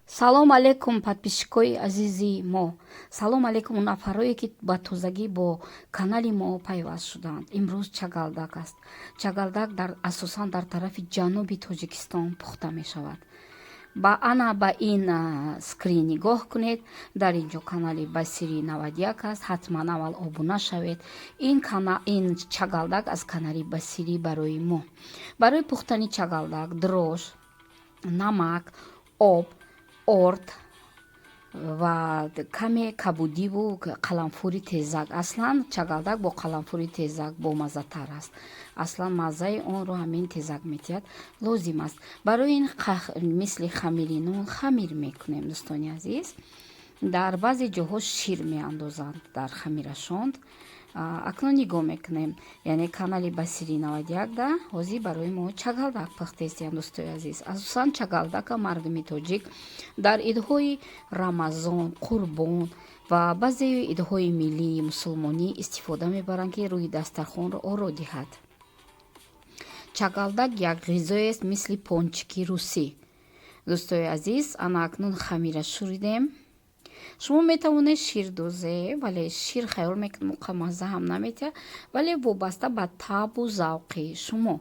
Салом алейкум, подписчикои азизи мо. Салом алейкум нафарое ки ба тозагӣ бо канали мо пайваст шуданд. Имрӯз чагалдак аст. Чагалдак асосан дар тарафи ҷануби Тоҷикистон пухта мешавад. Ба ин скрин нигоҳ кунед. Дар ин ҷо канали Басири 91 аст. ҳатман аввал обуна шавед. Ин чагалдак аз канали Басирӣ барои мо. Барои пухтани чагалдак дрож, намак, об, орд ва каме кабудиву қаламфури тезак. Аслан чагалдак бо қаламфури тезак бомаззатар аст. Аслан маззаи онро ҳамин тезак метиҳад. Лозим аст. Барои ин мисли хамири нун хамир мекунем. Дӯстони азиз, дар баъзе ҷоҳо шир меандозанд дар хамирашон. Акнун нигоҳ мекунем, яъне канали Басири 91 да ҳозир барои мо чагалдак пухта истем. дӯстои азиз, асосан чагалдака мардуми тоҷик дар идҳои рамазон, қурбон ва баъзе идҳои миллии мусулмонӣ истифода мебаранд, ки рӯи дастархонро оро диҳад. Чагалдак як ғизоест мисли пончики русӣ. дӯстои азиз, ана акнун хамира шӯридем. шумо метавонед шир дозед, вале шир хаёл мекунед муқа мазза ҳам наметиҳад, вале вобаста ба табу завқи шумо.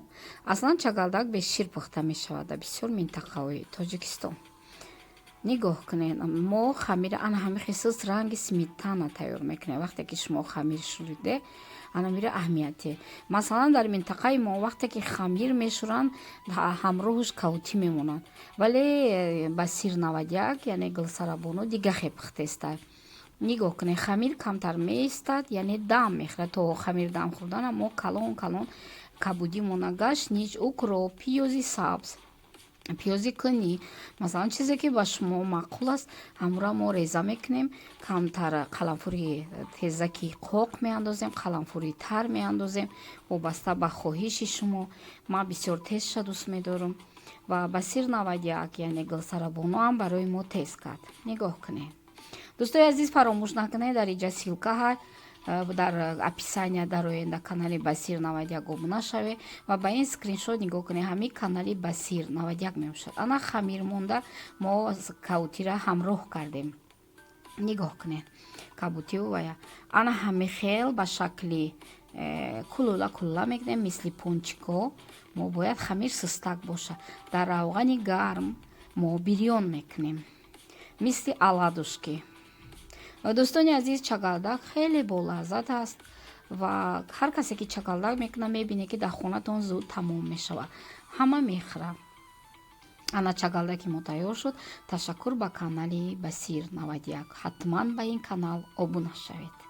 Аслан чагалдак бе шир пухта мешавад дар бисёр минтақаҳои Тоҷикистон. нигоҳ кунед, мо хамира ана ҳамин хисус ранги сметана тайёр мекунем. вақте ки шумо хамир шӯриде, ана мира аҳамияте. Масалан дар минтақаи мо вақте ки хамир мешӯранд, ҳамроҳуш кавутӣ мемонад, вале Басир 91 яъне Гулсарабону дигахе пухта истад. нигоҳ кунед, хамир камтар меистад, яъне дам мехӯрад. То хамир дам хӯрдана мо калон кабудимона гашнич, укроп, пиёзи сабз, пиёзи кӯни, масалан чизе ки ба шумо маъқул аст, ҳамура мо реза мекунем. камтар қаламфури тезаки қоқ меандозем, қаламфури тар меандозем, вобаста ба хоҳиши шумо. ман бисёр тезша дӯст медорам ва Басир 91 яъне Гулсарабону ҳам барои мо тез кард. нигоҳ кунед. дӯстои азиз, фаромӯш накунед, дар инҷа силка ҳаст, дар описания дароед дар канали Басир 91 обуна шавед ва ба ин скриншот нигоҳ кунед. ҳамин канали Басир 91 мебошад. ана хамир монда мо кавутира ҳамроҳ кардем. нигоҳ кунед, кабутиву вая ана ҳами хел ба шакли кулула мекунем, мисли пончико. мо бояд хамир сустак бошад. дар равғани гарм мо бирён мекунем, мисли аладушки. дӯстони азиз, чагалдак хеле болаззат аст ва ҳар касе ки чагалдак мекунад мебинед ки дар хонатон зуд тамом мешавад. ҳама мехӯрад. ана чагалдаки мо тайёр шуд. ташаккур ба канали Басир 91. ҳатман ба ин канал обуна шавед.